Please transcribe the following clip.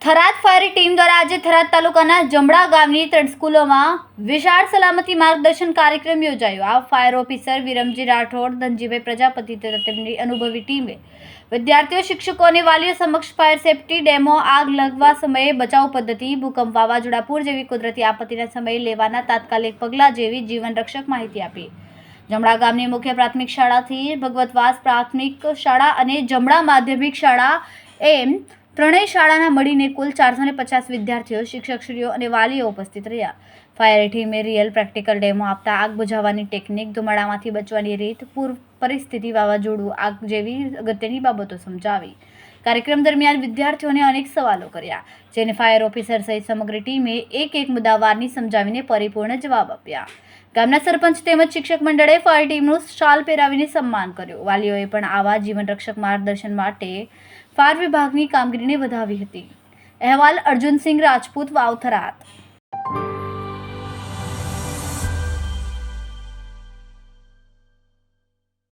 Tharad fire team દ્વારા આજે થરાદ તાલુકાના જમણા ગામની 3 સ્કૂલોમાં વિશાળ સલામતી માર્ગદર્શન કાર્યક્રમ યોજાયો। આ ફાયર ઓફિસર વિરમજી રાઠોડ, ધનજીભાઈ પ્રજાપતિ તથા તેમની અનુભવી ટીમે વિદ્યાર્થીઓ, શિક્ષકો અને વાલીઓ સમક્ષ ફાયર સેફટી ડેમો, આગ લાગવા સમયે બચાવ પદ્ધતિ, ભૂકંપ, વાવાઝોડા, પૂર જેવી કુદરતી આપત્તિના સમયે લેવાના તાત્કાલિક પગલાં જેવી જીવન રક્ષક માહિતી આપી। જમણા ગામની મુખ્ય પ્રાથમિક શાળાથી ભગવતવાસ પ્રાથમિક શાળા અને જમણા માધ્યમિક શાળા એમ ત્રણેય શાળાના મળીને કુલ 450 વિદ્યાર્થીઓ, શિક્ષકશ્રીઓ અને વાલીઓ ઉપસ્થિત રહ્યા। ફાયર ટીમે રિયલ પ્રેક્ટિકલ ડેમો આપતા આગ બુઝાવવાની ટેકનિક, ધુમાડામાંથી બચવાની રીત, પૂર પરિસ્થિતિ, વાવાઝોડું, આગ જેવી અગત્યની બાબતો સમજાવી। કાર્યક્રમ દરમિયાન વિદ્યાર્થીઓને અનેક સવાલો કર્યા, જેને ફાયર ઓફિસર સહિત સમગ્ર ટીમે એક મુદ્દાવારની સમજાવીને પરિપૂર્ણ જવાબ આપ્યા। ગામના સરપંચ તેમજ શિક્ષક મંડળે ફાયર ટીમનું શાલ પહેરાવીને સન્માન કર્યું। વાલીઓએ પણ આવા જીવન રક્ષક માર્ગદર્શન માટે ફાયર વિભાગની કામગીરીને વધાવી હતી। અહેવાલ અર્જુનસિંહ રાજપૂત, વાવ, થરાદ।